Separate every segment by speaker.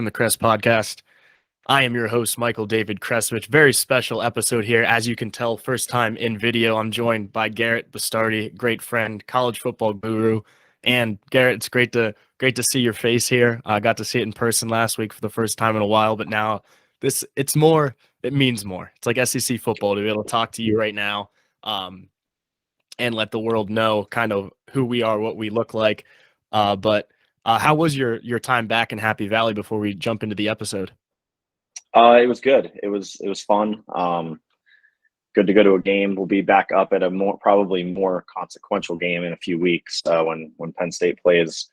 Speaker 1: from the Kres podcast. I am your host, Michael David Kreswich. Very special episode here. As you can tell, first time in video. I'm joined by Garrett Bastardi, great friend, college football guru. And Garrett, it's great to see your face here. I got to see it in person last week for the first time in a while, but now it means more. It's like SEC football to be able to talk to you right now, and let the world know kind of who we are, what we look like. But how was your time back in Happy Valley before we jump into the episode?
Speaker 2: It was good. It was fun. Good to go to a game. We'll be back up at a probably more consequential game in a few weeks when Penn State plays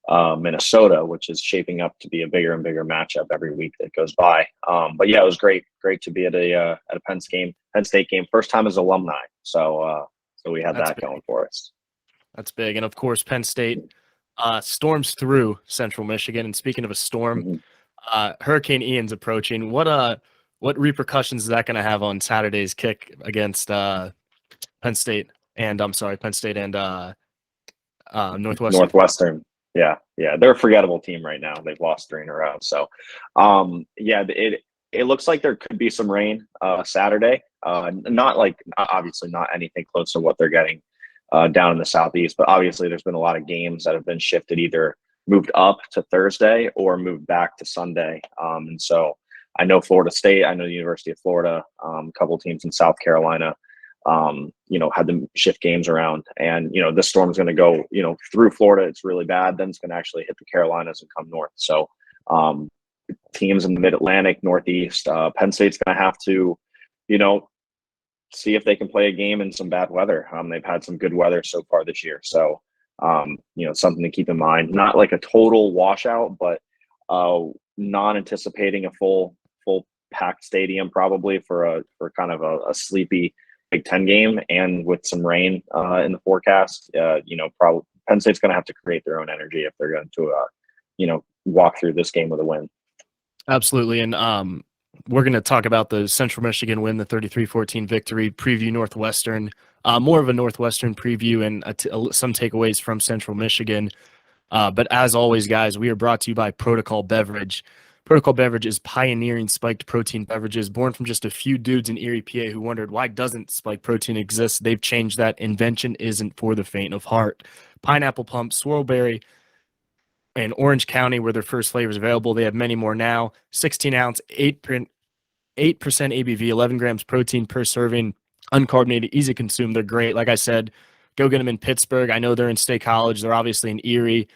Speaker 2: Minnesota, which is shaping up to be a bigger and bigger matchup every week that goes by. But yeah, it was great to be at a Penn State game. First time as alumni, so we had that going for us.
Speaker 1: That's big, and of course, Penn State storms through Central Michigan. And speaking of a storm, Hurricane Ian's approaching. What repercussions is that going to have on Saturday's kick against Penn State and
Speaker 2: Northwestern. Yeah, they're a forgettable team right now. They've lost 3 in a row. So, it looks like there could be some rain Saturday. Obviously not anything close to what they're getting down in the Southeast, but obviously there's been a lot of games that have been shifted, either moved up to Thursday or moved back to Sunday. And so I know Florida State, I know the University of Florida, a couple teams in South Carolina, had them shift games around. And, this storm is going to go, through Florida. It's really bad. Then it's going to actually hit the Carolinas and come north. So teams in the Mid-Atlantic, Northeast, Penn State's going to have to, see if they can play a game in some bad weather. They've had some good weather so far this year. So, something to keep in mind. Not like a total washout, but not anticipating a full packed stadium probably for kind of a sleepy Big Ten game, and with some rain in the forecast. Probably Penn State's going to have to create their own energy if they're going to walk through this game with a win. Absolutely.
Speaker 1: And we're going to talk about the Central Michigan win, the 33-14 victory, preview Northwestern, more of a Northwestern preview, and some takeaways from Central Michigan. But as always, guys, we are brought to you by Protocol Beverage. Protocol Beverage is pioneering spiked protein beverages, born from just a few dudes in Erie, PA, who wondered, why doesn't spiked protein exist? They've changed that. Invention isn't for the faint of heart. Pineapple Pump, Swirlberry, and Orange County were their first flavors available. They have many more now. 16-ounce, 8% ABV, 11 grams protein per serving, uncarbonated, easy to consume. They're great. Like I said, go get them in Pittsburgh. I know they're in State College. They're obviously in Erie.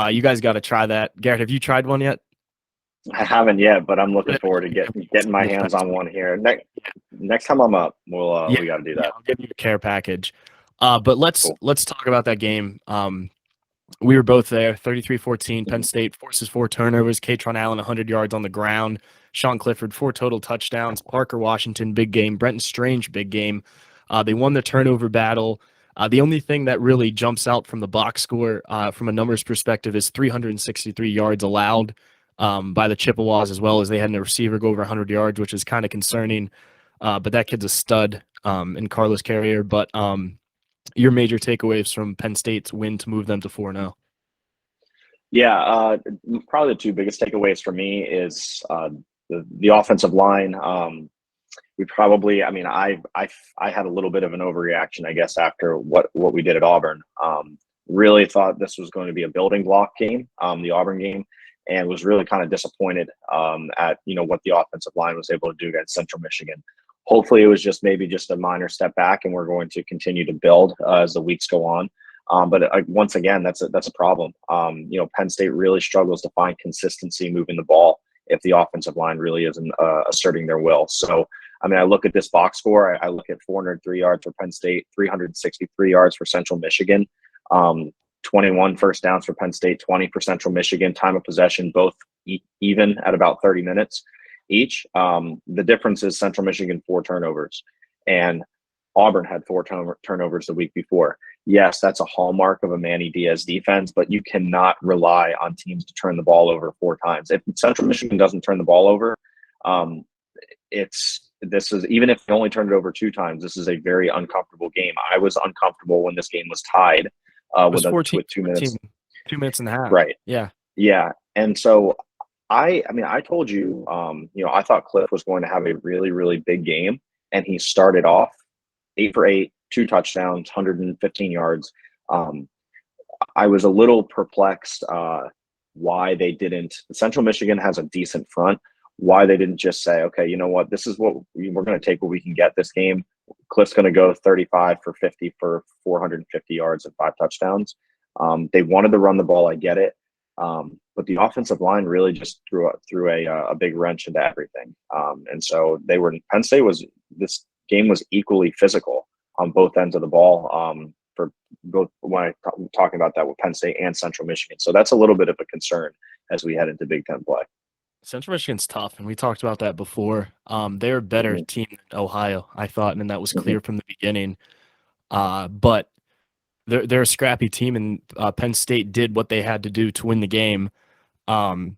Speaker 1: You guys got to try that. Garrett, have you tried one yet?
Speaker 2: I haven't yet, but I'm looking forward to getting my hands on one here. Next time I'm up, we got to do that.
Speaker 1: I'll give you a care package. But let's talk about that game. We were both there. 33-14. Penn State forces 4 turnovers. Katron Allen 100 yards on the ground. Sean Clifford 4 total touchdowns. Parker Washington big game. Brenton Strange big game. They won the turnover battle. The only thing that really jumps out from the box score from a numbers perspective is 363 yards allowed by the Chippewas, as well as they had a receiver go over 100 yards, which is kind of concerning. But that kid's a stud in Carlos Carrier. But your major takeaways from Penn State's win to move them to 4-0?
Speaker 2: Yeah, probably the 2 biggest takeaways for me is the offensive line. I had a little bit of an overreaction, I guess, after what we did at Auburn. Really thought this was going to be a building block game, the Auburn game, and was really kind of disappointed at what the offensive line was able to do against Central Michigan. Hopefully, it was just a minor step back, and we're going to continue to build as the weeks go on. But once again, that's a problem. Penn State really struggles to find consistency moving the ball if the offensive line really isn't asserting their will. So, I look at this box score. I look at 403 yards for Penn State, 363 yards for Central Michigan, 21 first downs for Penn State, 20 for Central Michigan. Time of possession, both even at about 30 minutes each. The difference is Central Michigan 4 turnovers, and Auburn had 4 turnovers the week before. Yes, that's a hallmark of a Manny Diaz defense, but you cannot rely on teams to turn the ball over 4 times. If Central Michigan doesn't turn the ball over, even if they only turned it over 2 times, this is a very uncomfortable game. I was uncomfortable when this game was tied with 2 minutes.
Speaker 1: 2 minutes and a half.
Speaker 2: Right.
Speaker 1: Yeah.
Speaker 2: Yeah. And so I mean, I told you, I thought Cliff was going to have a really, really big game, and he started off 8 for 8, 2 touchdowns, 115 yards. Um, I was a little perplexed why they didn't. Central Michigan has a decent front. Why they didn't just say, okay, you know what, this is what we're going to take what we can get this game. Cliff's going to go 35 for 50 for 450 yards and 5 touchdowns. They wanted to run the ball. I get it. But the offensive line really just threw a big wrench into everything. And so Penn State this game was equally physical on both ends of the ball. For both when I'm talking about that with Penn State and Central Michigan. So that's a little bit of a concern as we head into Big Ten play.
Speaker 1: Central Michigan's tough, and we talked about that before. They're a better
Speaker 2: Mm-hmm.
Speaker 1: team than Ohio, I thought, and that was
Speaker 2: Mm-hmm.
Speaker 1: clear from the beginning. But they're a scrappy team, and Penn State did what they had to do to win the game. Um,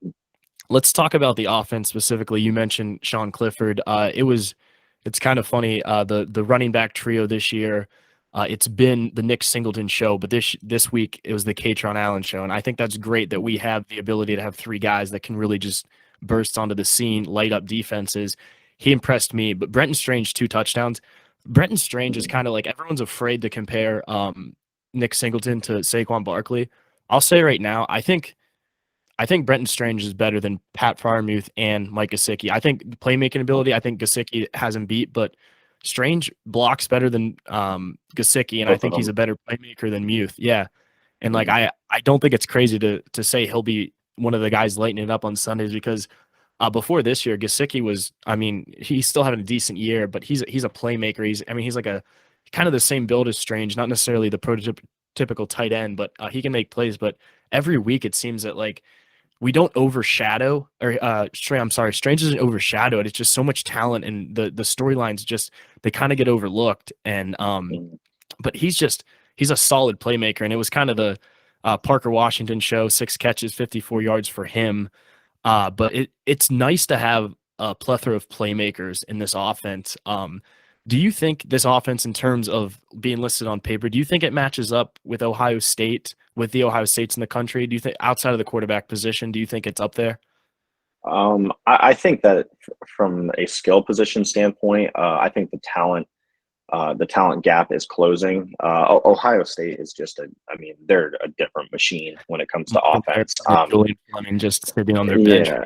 Speaker 1: let's talk about the offense specifically. You mentioned Sean Clifford. It's kind of funny. The running back trio this year, it's been the Nick Singleton show, but this week it was the Katron Allen show, and I think that's great that we have the ability to have three guys that can really just burst onto the scene, light up defenses. He impressed me, but Brenton Strange 2 touchdowns. Brenton Strange is kind of like everyone's afraid to compare Nick Singleton to Saquon Barkley. I'll say right now, I think Brenton Strange is better than Pat Freiermuth and Mike Gesicki. I think the playmaking ability, I think Gesicki has him beat, but Strange blocks better than Gesicki, and I
Speaker 2: Both of
Speaker 1: think he's
Speaker 2: them.
Speaker 1: a better playmaker than Muth. Yeah, and like
Speaker 2: Mm-hmm.
Speaker 1: I don't think it's crazy to say he'll be one of the guys lighting it up on Sundays because before this year, Gesicki was, I mean, he's still having a decent year, but he's a playmaker. He's like a kind of the same build as Strange, not necessarily the prototypical tight end, but he can make plays. But every week it seems that like we don't overshadow I'm sorry, Strange isn't overshadowed. It's just so much talent and the storylines just they kind of get overlooked. And but he's a solid playmaker. And it was kind of the Parker Washington show, 6 catches, 54 yards for him. But it's nice to have a plethora of playmakers in this offense. Do you think this offense, in terms of being listed on paper, do you think it matches up with Ohio State, with the Ohio States in the country? Do you think outside of the quarterback position, do you think it's up there?
Speaker 2: I think that from a skill position standpoint, I think the talent gap is closing. Ohio State is I mean, they're a different machine when it comes to
Speaker 1: Michael
Speaker 2: offense.
Speaker 1: Garrett and Julian Fleming just sitting on their bench.
Speaker 2: Yeah,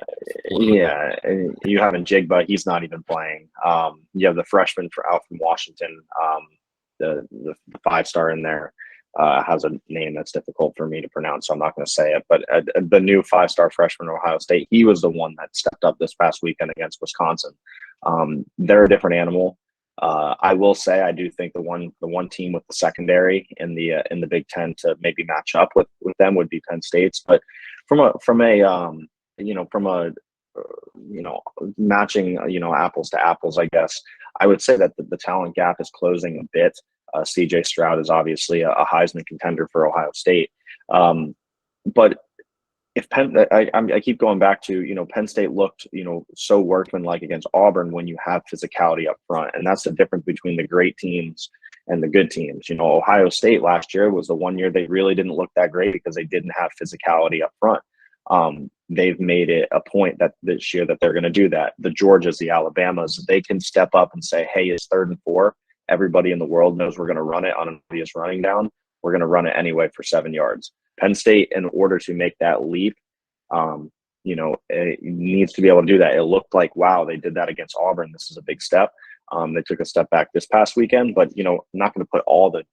Speaker 2: yeah. And you have Jigba; he's not even playing. You have the freshman out from Washington, the 5-star in there. Has a name that's difficult for me to pronounce, so I'm not going to say it. But the new 5-star freshman at Ohio State, he was the one that stepped up this past weekend against Wisconsin. They're a different animal. I will say I do think the one team with the secondary in the Big Ten to maybe match up with them would be Penn State's. But from a matching apples to apples, I guess I would say that the talent gap is closing a bit. CJ Stroud is obviously a Heisman contender for Ohio State. But if I keep going back to, Penn State looked, so workmanlike against Auburn when you have physicality up front. And that's the difference between the great teams and the good teams. Ohio State last year was the one year they really didn't look that great because they didn't have physicality up front. They've made it a point that this year that they're going to do that. The Georgias, the Alabamas, they can step up and say, hey, it's 3rd and 4. Everybody in the world knows we're going to run it on an obvious running down. We're going to run it anyway for 7 yards. Penn State, in order to make that leap, it needs to be able to do that. It looked like, wow, they did that against Auburn. This is a big step. They took a step back this past weekend, but, not going to put all the,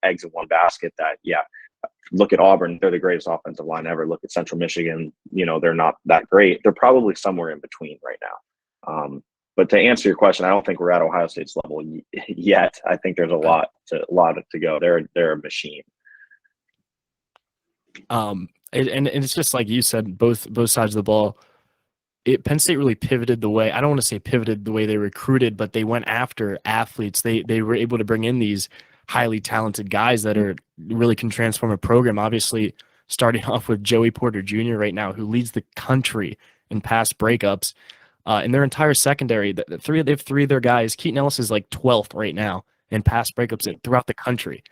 Speaker 2: eggs in one basket look at Auburn. They're the greatest offensive line ever. Look at Central Michigan. They're not that great. They're probably somewhere in between right now. But to answer your question, I don't think we're at Ohio State's level yet. I think there's a lot to go. They're a machine.
Speaker 1: And it's just like you said, both sides of the ball. Penn State really pivoted the way, I don't want to say pivoted the way they recruited, but they went after athletes. They were able to bring in these highly talented guys that really can transform a program. Obviously, starting off with Joey Porter Jr. right now, who leads the country in pass breakups. In their entire secondary, they have 3 of their guys. Keaton Ellis is like 12th right now in pass breakups throughout the country.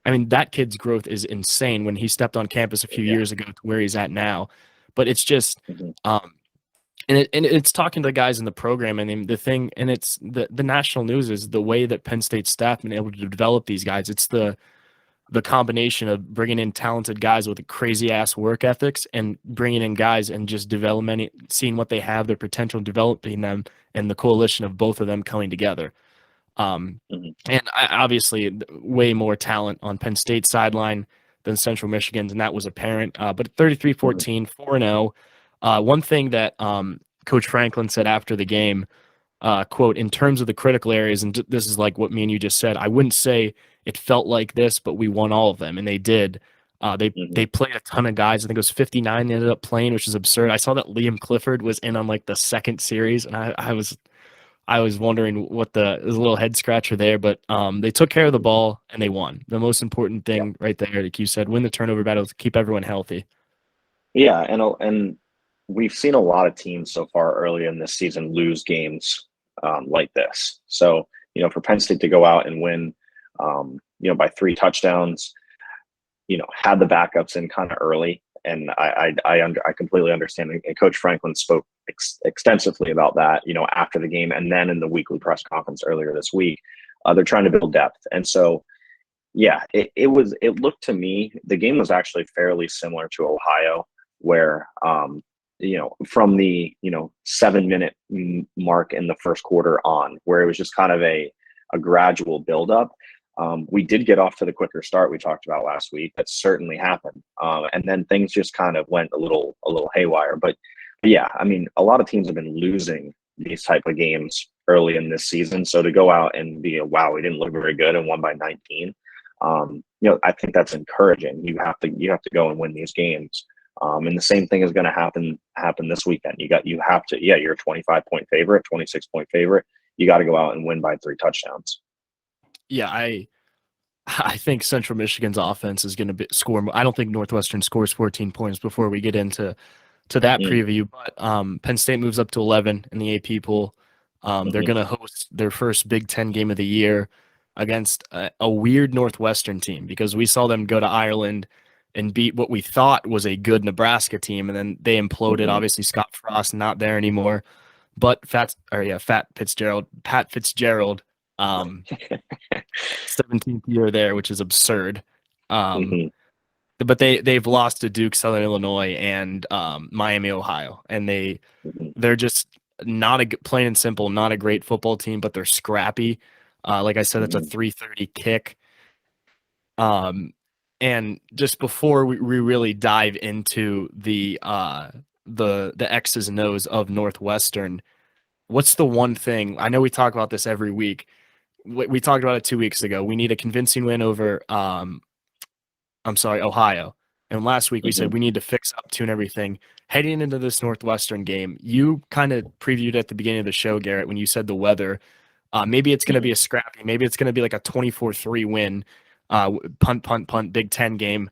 Speaker 1: I mean, that kid's growth is insane when he stepped on campus a few years ago to where he's at now. But it's just,
Speaker 2: Mm-hmm.
Speaker 1: And it's talking to the guys in the program, and then the thing, and it's the national news is the way that Penn State staff been able to develop these guys. It's the combination of bringing in talented guys with crazy ass work ethics and bringing in guys and just developing, seeing what they have, their potential, developing them, and the coalition of both of them coming together.
Speaker 2: Mhm.
Speaker 1: And obviously, way more talent on Penn State's sideline than Central Michigan's, and that was apparent. But 33-14, 4-0. One thing that Coach Franklin said after the game, quote, in terms of the critical areas, and this is like what me and you just said, I wouldn't say it felt like this, but we won all of them, and they did. They
Speaker 2: Mhm.
Speaker 1: played a ton of guys. I think it was 59 they ended up playing, which is absurd. I saw that Liam Clifford was in on like the second series, and I was wondering what it was a little head scratcher there, but they took care of the
Speaker 2: Mhm.
Speaker 1: ball and they won. The most important
Speaker 2: Yeah.
Speaker 1: thing right there, like you said, win the turnover battles, keep everyone healthy.
Speaker 2: Yeah, and we've seen a lot of teams so far early in this season lose games like this. So, for Penn State to go out and win, by 3 touchdowns, had the backups in kind of early, and I completely understand. And Coach Franklin spoke extensively about that, after the game, and then in the weekly press conference earlier this week. They're trying to build depth, and so yeah, it looked to me the game was actually fairly similar to Ohio, where from the 7 minute mark in the first quarter on, where it was just kind of a gradual buildup. We did get off to the quicker start we talked about last week. That certainly happened, and then things just kind of went a little haywire. But yeah, I mean, a lot of teams have been losing these type of games early in this season. So to go out and be wow, we didn't look very good and won by 19. I think that's encouraging. You have to go and win these games. And the same thing is going to happen this weekend. You're a 25-point favorite, 26-point favorite. You got to go out and win by 3 touchdowns.
Speaker 1: Yeah, I think Central Michigan's offense is going to score. I don't think Northwestern scores 14 points before we get into that
Speaker 2: Mm,
Speaker 1: preview. But Penn State moves up to 11 in the AP poll. They're
Speaker 2: hmm
Speaker 1: going to host their first Big Ten game of the year against a weird Northwestern team, because we saw them go to Ireland and beat what we thought was a good Nebraska team, and then they imploded.
Speaker 2: hmm
Speaker 1: Obviously, Scott Frost not there anymore, but Pat Fitzgerald. Um, 17th year there, which is absurd. Um,
Speaker 2: hmm
Speaker 1: but they've lost to Duke, Southern Illinois, and Miami, Ohio, and
Speaker 2: hmm
Speaker 1: they're just not plain and simple, not a great football team, but they're scrappy. Like I said, it's a
Speaker 2: hmm
Speaker 1: 3:30 kick. Um, and just before we really dive into the X's and O's of Northwestern, what's the one thing? I know we talk about this every week. We talked about it 2 weeks ago. We need a convincing win over Ohio. And last week we
Speaker 2: hmm
Speaker 1: said we need to fix up, tune everything. Heading into this Northwestern game, you kind of previewed at the beginning of the show, Garrett, when you said the weather. Maybe it's going to
Speaker 2: hmm
Speaker 1: be a scrappy. Maybe it's going to be like a 24-3 win, punt, punt, punt, Big Ten game.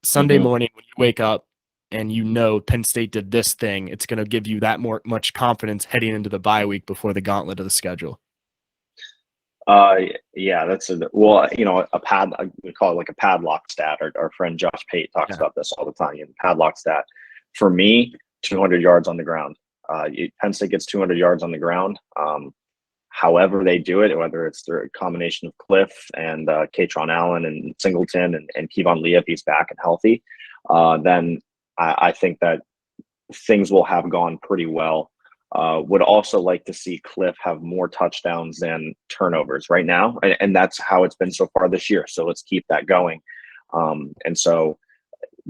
Speaker 1: Sunday
Speaker 2: hmm
Speaker 1: morning when you wake up and you know Penn State did this thing, it's going to give you that much confidence heading into the bye week before the gauntlet of the schedule.
Speaker 2: Uh, yeah, a pad. We call it like a padlock stat. Our friend Josh Pate talks
Speaker 1: Yeah.
Speaker 2: about this all the time. Padlock stat. For me, 200 yards on the ground. Penn State gets 200 yards on the ground. However they do it, whether it's through a combination of Cliff and Katron Allen and Singleton and Kevon Lee if he's back and healthy, then I think that things will have gone pretty well. Would also like to see Cliff have more touchdowns than turnovers right now, and that's how it's been so far this year. So let's keep that going. And so,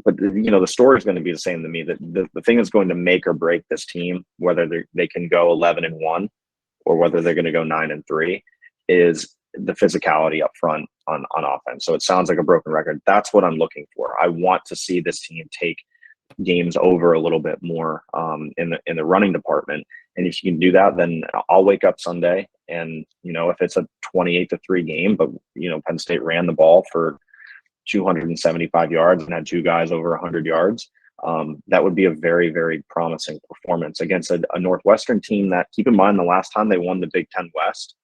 Speaker 2: but the story is going to be the same to me. That the thing that's going to make or break this team, whether they can go 11-1 or whether they're going to go 9-3, is the physicality up front on offense. So it sounds like a broken record. That's what I'm looking for. I want to see this team take games over a little bit more in the running department. And if you can do that, then I'll wake up Sunday and if it's a 28-3 game, but Penn State ran the ball for 275 yards and had 2 guys over 100 yards. That would be a very, very promising performance against a Northwestern team that, keep in mind, the last time they won the Big Ten West,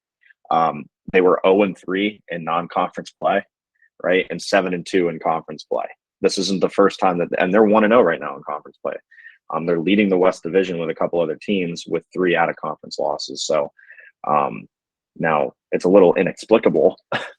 Speaker 2: they were 0-3 in non-conference play, right, and 7-2 in conference play. This isn't the first time and they're 1-0 right now in conference play. They're leading the West Division with a couple other teams with 3 out of conference losses. So now it's a little inexplicable,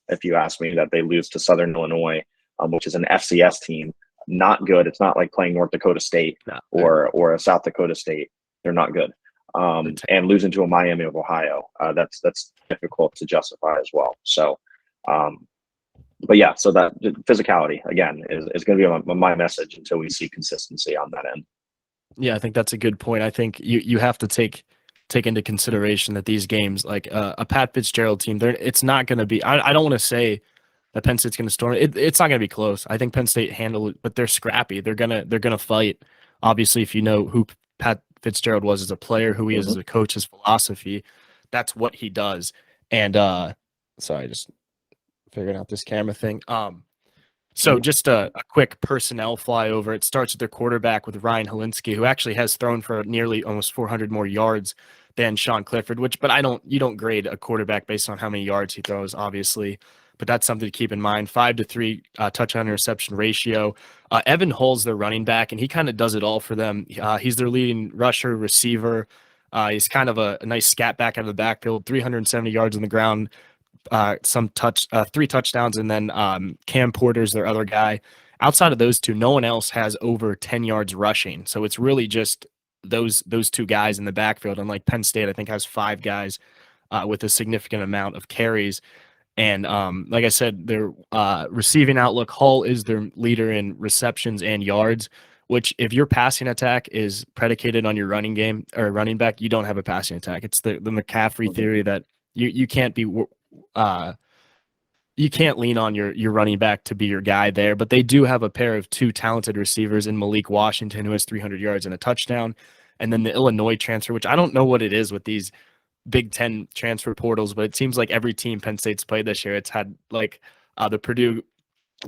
Speaker 2: if you ask me, that they lose to Southern Illinois, which is an FCS team. Not good. It's not like playing North Dakota State or a South Dakota State. They're not good. And losing to a Miami of Ohio, that's difficult to justify as well. So, but yeah, so that physicality again is going to be my message until we see consistency on that end.
Speaker 1: Yeah, I think that's a good point. I think you have to take into consideration that these games, like a Pat Fitzgerald team, it's not going to be. I don't want to say that Penn State's going to storm it. It's not going to be close. I think Penn State handled it, but they're scrappy. They're gonna fight. Obviously, if you know who Pat Fitzgerald was as a player, who he is as a coach, his philosophy, that's what he does. And sorry, just figuring out this camera thing. So just a quick personnel flyover. It starts with their quarterback with Ryan Helinski, who actually has thrown for nearly almost 400 more yards than Sean Clifford, you don't grade a quarterback based on how many yards he throws, obviously, but that's something to keep in mind. 5-3 touchdown interception ratio. Evan Hull's their running back, and he kind of does it all for them. He's their leading rusher, receiver. He's kind of a nice scat back out of the backfield, 370 yards on the ground, 3 touchdowns, and then Cam Porter's their other guy. Outside of those two, no one else has over 10 yards rushing. So it's really just those 2 guys in the backfield. Unlike Penn State, I think has 5 guys with a significant amount of carries. And like I said, their receiving outlook, Hull is their leader in receptions and yards, which if your passing attack is predicated on your running game or running back, you don't have a passing attack. It's the McCaffrey theory that you can't be you can't lean on your running back to be your guy there, but they do have a pair of 2 talented receivers in Malik Washington, who has 300 yards and a touchdown, and then the Illinois transfer, which I don't know what it is with these Big Ten transfer portals, but it seems like every team Penn State's played this year, it's had like the Purdue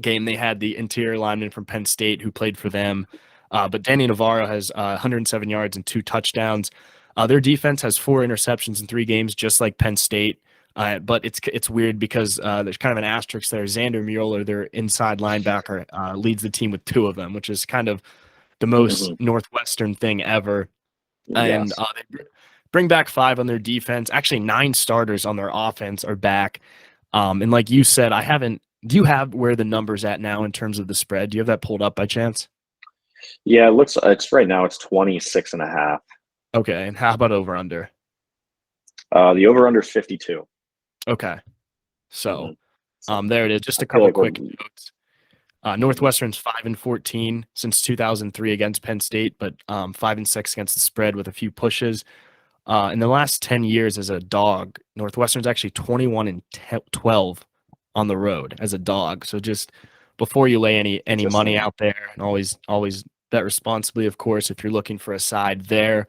Speaker 1: game, they had the interior lineman from Penn State who played for them. But Danny Navarro has 107 yards and 2 touchdowns. Their defense has 4 interceptions in 3 games, just like Penn State. But it's weird because there's kind of an asterisk there. Xander Mueller, their inside linebacker, leads the team with 2 of them, which is kind of the most Northwestern thing ever. And they bring back 5 on their defense. Actually, 9 starters on their offense are back. And like you said, do you have where the number's at now in terms of the spread? Do you have that pulled up by chance?
Speaker 2: Yeah, it's right now it's 26.5.
Speaker 1: Okay. And how about over under?
Speaker 2: The over under 52.
Speaker 1: Okay. So there it is. Just a couple quick notes. Northwestern's 5-14 since 2003 against Penn State, but 5-6 against the spread with a few pushes. In the last 10 years as a dog, Northwestern's actually 21-12 on the road as a dog. So just before you lay any money out there, and always bet responsibly, of course, if you're looking for a side there.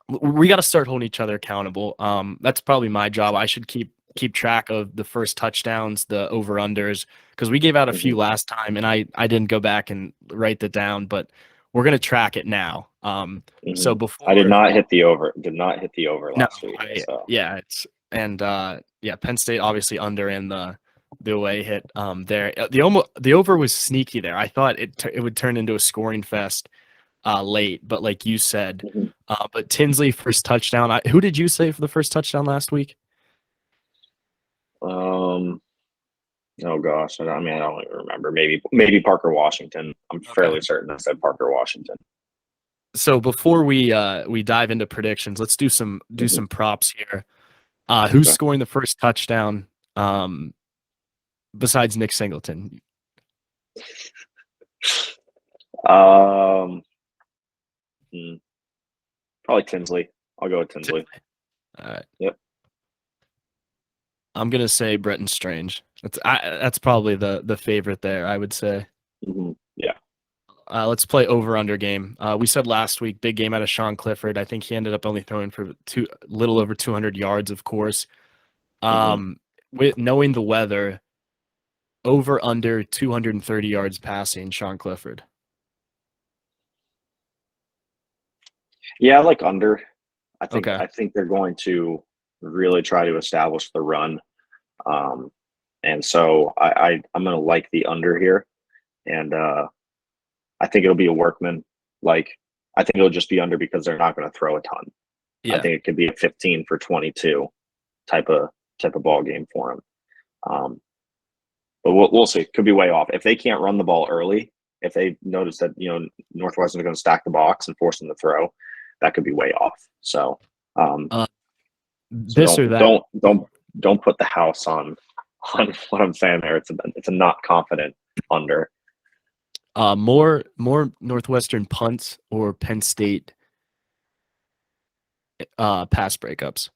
Speaker 1: We got to start holding each other accountable. That's probably my job. I should keep track of the first touchdowns, the over-unders, because we gave out a few last time, and I didn't go back and write that down, but we're going to track it now. So before
Speaker 2: I did not hit the over. Did not hit the over last week. So.
Speaker 1: Yeah, Penn State obviously under in the away hit there. The over was sneaky there. I thought it would turn into a scoring fest late, but like you said, but Tinsley first touchdown. Who did you say for the first touchdown last week?
Speaker 2: Oh gosh, I don't even remember. Maybe Parker Washington. I'm fairly certain I said Parker Washington.
Speaker 1: So before we dive into predictions, let's do some props here. Who's scoring the first touchdown besides Nick Singleton?
Speaker 2: Probably Tinsley. I'll go with Tinsley.
Speaker 1: All right.
Speaker 2: Yep.
Speaker 1: I'm gonna say Bretton Strange. That's probably the favorite there, I would say.
Speaker 2: Yeah.
Speaker 1: Let's play over/under game. We said last week, big game out of Sean Clifford. I think he ended up only throwing for little over 200 yards, of course. With knowing the weather, over/under 230 yards passing, Sean Clifford.
Speaker 2: Yeah, I like under. I think they're going to really try to establish the run. And so I'm going to like the under here. And I think it'll be a workman. Like, I think it'll just be under because they're not going to throw a ton. I
Speaker 1: Yeah.
Speaker 2: think it could be a 15 for 22 type of ball game for them. But we'll see. Could be way off if they can't run the ball early. If they notice that Northwestern is going to stack the box and force them to throw, that could be way off. So,
Speaker 1: Uh,
Speaker 2: so
Speaker 1: this or that.
Speaker 2: don't put the house on what I'm saying there. It's a not confident under.
Speaker 1: More Northwestern punts or Penn State pass breakups.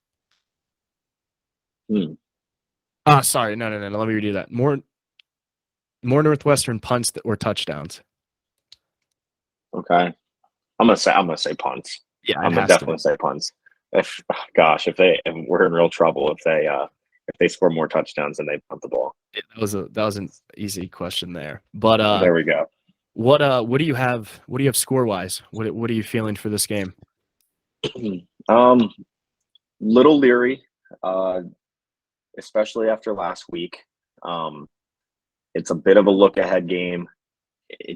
Speaker 1: Sorry, no. Let me redo that. More Northwestern punts or touchdowns.
Speaker 2: Okay, I'm gonna say punts.
Speaker 1: Yeah,
Speaker 2: I'm gonna definitely say punts. If we're in real trouble if they score more touchdowns than they punt the ball.
Speaker 1: That was an easy question there. But
Speaker 2: There we go.
Speaker 1: what do you have score wise? What are you feeling for this game?
Speaker 2: Little leery, especially after last week. It's a bit of a look ahead game.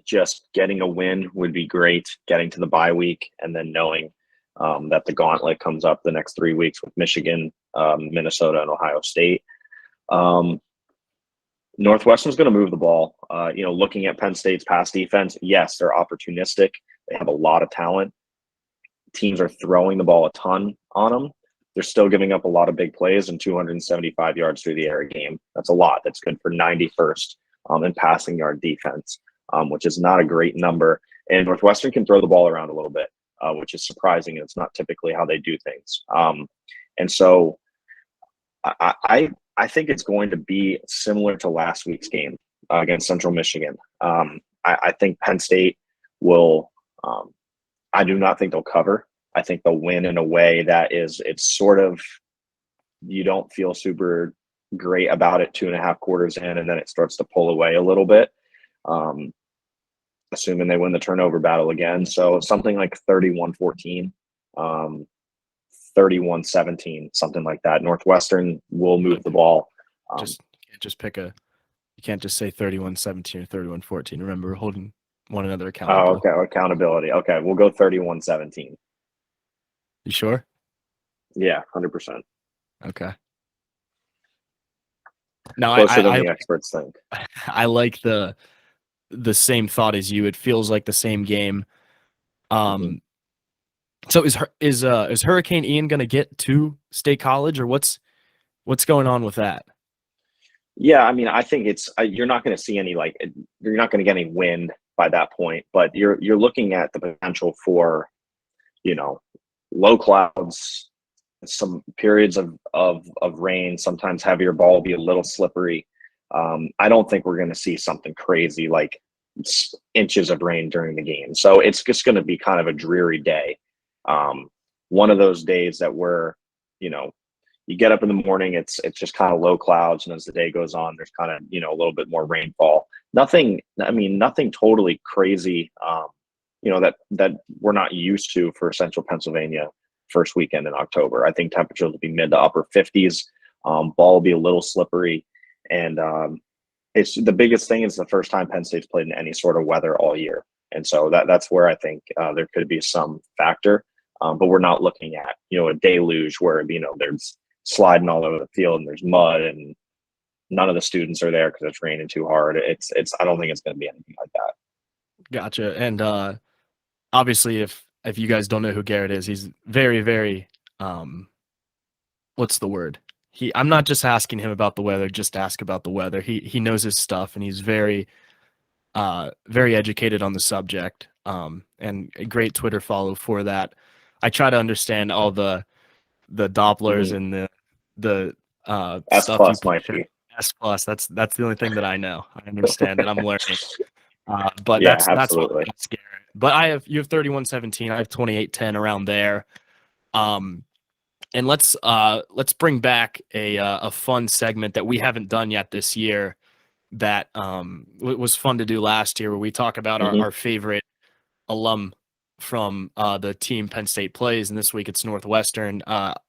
Speaker 2: Just getting a win would be great. Getting to the bye week and then knowing that the gauntlet comes up the next 3 weeks with Michigan, Minnesota, and Ohio State. Northwestern's going to move the ball. Looking at Penn State's pass defense, yes, they're opportunistic. They have a lot of talent. Teams are throwing the ball a ton on them. They're still giving up a lot of big plays and 275 yards through the air a game. That's a lot. That's good for 91st in passing yard defense, which is not a great number. And Northwestern can throw the ball around a little bit, which is surprising. It's not typically how they do things. And so I think it's going to be similar to last week's game against Central Michigan. I think Penn State will I do not think they'll cover. I think they'll win in a way that it's sort of, you don't feel super great about it 2.5 quarters in, and then it starts to pull away a little bit, assuming they win the turnover battle again. So something like 31-14, 31-17, something like that. Northwestern will move the ball.
Speaker 1: You can't just say 31-17 or 31-14. Remember, we're holding one another accountable.
Speaker 2: Oh, okay. Accountability. Okay. We'll go 31-17.
Speaker 1: You sure?
Speaker 2: Yeah, 100%.
Speaker 1: Okay. No,
Speaker 2: Closer than the experts think.
Speaker 1: I like the same thought as you. It feels like the same game. So is Hurricane Ian going to get to State College, or what's going on with that?
Speaker 2: Yeah, I mean, I think you're not going to see any you're not going to get any wind by that point, but you're looking at the potential for, low clouds, some periods of rain, sometimes heavier ball be a little slippery. I don't think we're going to see something crazy like inches of rain during the game. So it's just going to be kind of a dreary day. One of those days that you get up in the morning, it's just kind of low clouds, and as the day goes on, there's kind of a little bit more rainfall. Nothing totally crazy, that we're not used to for Central Pennsylvania first weekend in October. I think temperatures will be mid to upper 50s. Ball will be a little slippery, and it's the biggest thing is the first time Penn State's played in any sort of weather all year, and so that's where I think there could be some factor. But we're not looking at a deluge where there's sliding all over the field and there's mud and none of the students are there because it's raining too hard. It's I don't think it's going to be anything like that.
Speaker 1: Gotcha. And obviously, if you guys don't know who Garrett is, he's very, very what's the word? I'm not just asking him about the weather, just ask about the weather. He knows his stuff, and he's very very educated on the subject, and a great Twitter follow for that. I try to understand all the Dopplers and the
Speaker 2: S
Speaker 1: stuff
Speaker 2: plus
Speaker 1: you
Speaker 2: might be.
Speaker 1: S plus. That's the only thing that I know. I understand that I'm learning. But
Speaker 2: yeah,
Speaker 1: that's
Speaker 2: absolutely.
Speaker 1: That's Garrett. But you have 31-17. I have 28-10 around there. And let's bring back a fun segment that we haven't done yet this year that was fun to do last year, where we talk about our favorite alum from the team Penn State plays, and this week it's Northwestern.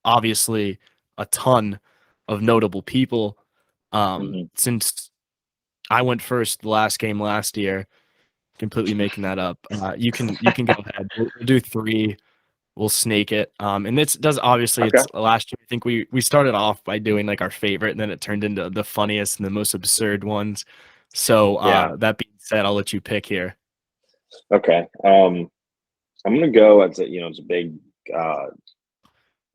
Speaker 1: Obviously, a ton of notable people. Since I went first the last game last year, completely making that up. You can go ahead. We'll do three. We'll snake it. And this does obviously
Speaker 2: Okay.
Speaker 1: it's last year. I think we started off by doing like our favorite, and then it turned into the funniest and the most absurd ones. So
Speaker 2: Yeah.
Speaker 1: that being said, I'll let you pick here.
Speaker 2: Okay. I'm gonna go as as a big uh,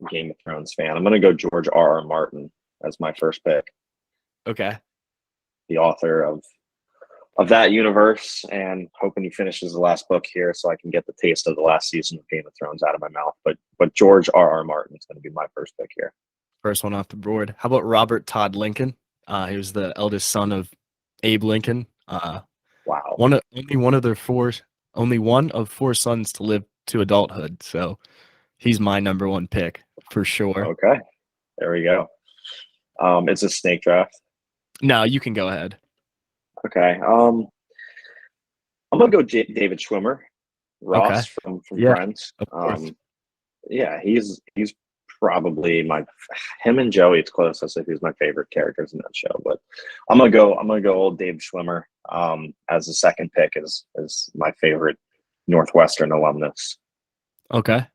Speaker 2: Game of Thrones fan. I'm gonna go George R. R. Martin as my first pick,
Speaker 1: Okay.
Speaker 2: the author of that universe, and hoping he finishes the last book here so I can get the taste of the last season of Game of Thrones out of my mouth. But George R. R. Martin is going to be my first pick here.
Speaker 1: First one off the board. How about Robert Todd Lincoln? He was the eldest son of Abe Lincoln.
Speaker 2: Wow.
Speaker 1: Only one of four sons to live to adulthood. So he's my number one pick for sure.
Speaker 2: Okay. There we go. It's a snake draft.
Speaker 1: No, you can go ahead.
Speaker 2: Okay. I'm gonna go David Schwimmer,
Speaker 1: Okay.
Speaker 2: Ross from
Speaker 1: Yeah,
Speaker 2: Friends.
Speaker 1: of course.
Speaker 2: Yeah, he's probably him and Joey. It's close. I say he's my favorite characters in that show. But I'm gonna go old Dave Schwimmer as the second pick is my favorite Northwestern alumnus.
Speaker 1: Okay.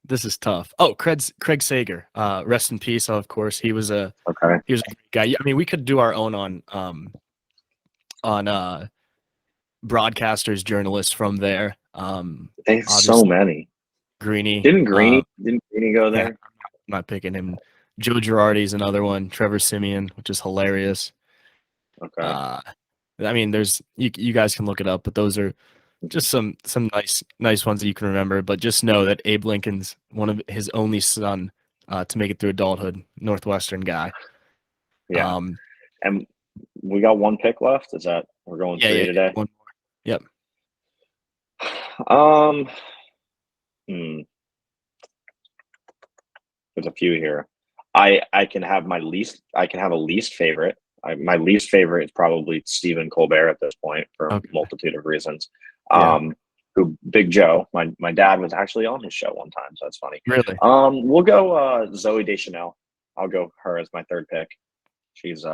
Speaker 1: This is tough. Oh, Craig Sager. Rest in peace. Of course, he was a
Speaker 2: Okay.
Speaker 1: great guy. I mean, we could do our own on broadcasters, journalists from there.
Speaker 2: They have so
Speaker 1: Obviously
Speaker 2: many.
Speaker 1: Greeny.
Speaker 2: Didn't Greeny go
Speaker 1: Yeah,
Speaker 2: there?
Speaker 1: I'm not picking him. Joe Girardi's another one. Trevor Simeon, which is hilarious.
Speaker 2: Okay.
Speaker 1: I mean, there's you guys can look it up, but those are just some nice ones that you can remember. But just know that Abe Lincoln's one of his only son to make it through adulthood, Northwestern guy.
Speaker 2: Yeah. And we got one pick left. Is that we're going three today?
Speaker 1: One more. Yep.
Speaker 2: Hmm. There's a few here. I can have a least favorite. My least favorite is probably Stephen Colbert at this point for a multitude of reasons.
Speaker 1: Yeah.
Speaker 2: Who Big Joe? My dad was actually on his show one time, so that's funny.
Speaker 1: Really?
Speaker 2: We'll go Zoe Deschanel. I'll go her as my third pick. She's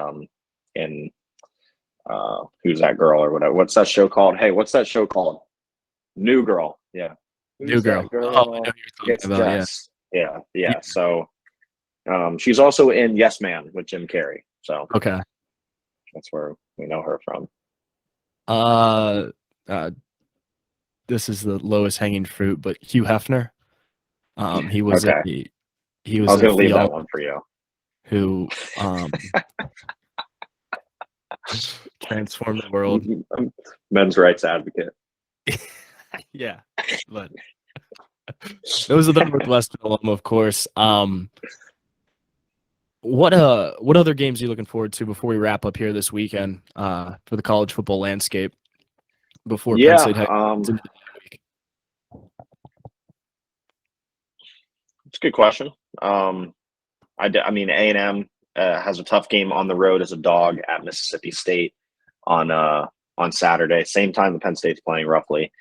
Speaker 2: in Who's That Girl or whatever. What's that show called? Hey, what's that show called? New Girl. Yeah.
Speaker 1: New girl. Oh, I know who you're talking about.
Speaker 2: Jess. Yeah. So she's also in Yes Man with Jim Carrey. So
Speaker 1: okay.
Speaker 2: that's where we know her from.
Speaker 1: This is the lowest hanging fruit, but Hugh Hefner. He was
Speaker 2: Okay.
Speaker 1: he was
Speaker 2: I was
Speaker 1: a
Speaker 2: going to leave that
Speaker 1: theolo-
Speaker 2: one for you.
Speaker 1: who transformed the world.
Speaker 2: Men's rights advocate.
Speaker 1: Yeah, but those are the Northwestern alum, of course. What other games are you looking forward to before we wrap up here this weekend for the college football landscape? Before Penn State heads into the week?
Speaker 2: It's a good question. I mean, A&M has a tough game on the road as a dog at Mississippi State on Saturday, same time the Penn State's playing roughly.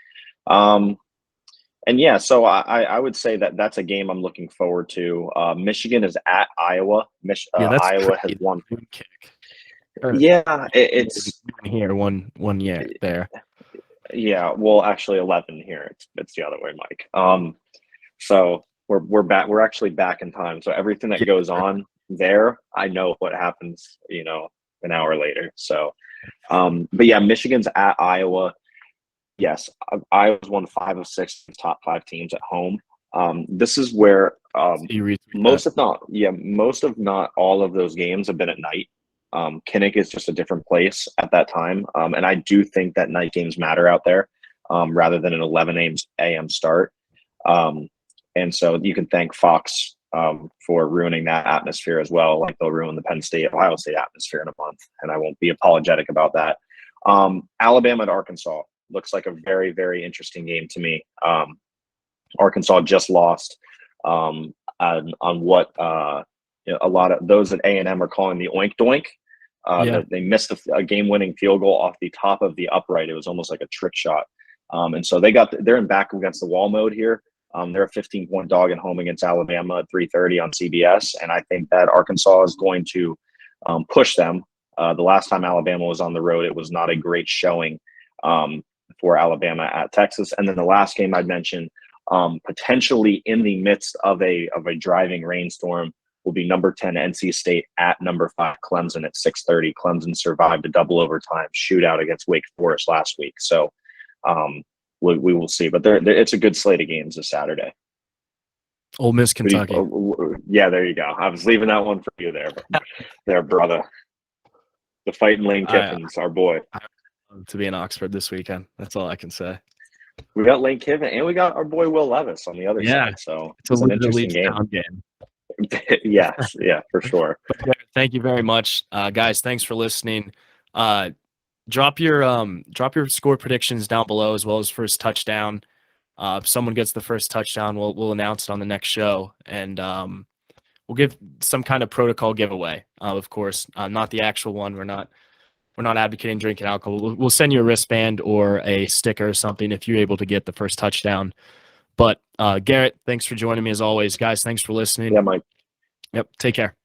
Speaker 2: And yeah, so I would say that's a game I'm looking forward to. Michigan is at Iowa.
Speaker 1: That's
Speaker 2: Iowa
Speaker 1: crazy.
Speaker 2: has won.
Speaker 1: Kick.
Speaker 2: Yeah, it's
Speaker 1: here one there.
Speaker 2: Yeah, well, actually 11 here. It's the other way, Mike. So we're back. We're actually back in time. So everything that goes on there, I know what happens. An hour later. So, but yeah, Michigan's at Iowa. Yes, Iowa's won 5 of 6 top 5 teams at home. This is where most of not all of those games have been at night. Kinnick is just a different place at that time, and I do think that night games matter out there rather than an 11 a.m. start. And so you can thank Fox for ruining that atmosphere as well. Like they'll ruin the Penn State, Ohio State atmosphere in a month, and I won't be apologetic about that. Alabama at Arkansas looks like a very, very interesting game to me. Arkansas just lost on what a lot of those at A&M are calling the oink doink. They missed a game-winning field goal off the top of the upright. It was almost like a trick shot. And so they're in back against the wall mode here. They're a 15-point dog at home against Alabama at 3:30 on CBS. And I think that Arkansas is going to push them The last time Alabama was on the road, it was not a great showing for Alabama at Texas. And then the last game I'd mentioned, potentially in the midst of a driving rainstorm, will be number 10 NC State at number 5 Clemson at 6:30. Clemson survived a double overtime shootout against Wake Forest last week, so we will see. But it's a good slate of games this Saturday.
Speaker 1: Ole Miss, Kentucky.
Speaker 2: Yeah, there you go. I was leaving that one for you there, brother. The fighting Lane Kiffin's our boy.
Speaker 1: To be in Oxford this weekend. That's all I can say.
Speaker 2: We got Lane Kiffin, and we got our boy Will Levis on the other side. So
Speaker 1: it's
Speaker 2: an interesting game. Yes, yeah, for sure.
Speaker 1: Thank you very much, guys. Thanks for listening. Drop your score predictions down below, as well as first touchdown. If someone gets the first touchdown, we'll announce it on the next show, and we'll give some kind of protocol giveaway. Of course, not the actual one. We're not advocating drinking alcohol. We'll send you a wristband or a sticker or something if you're able to get the first touchdown. But Garrett, thanks for joining me as always. Guys, thanks for listening.
Speaker 2: Yeah, Mike.
Speaker 1: Yep, take care.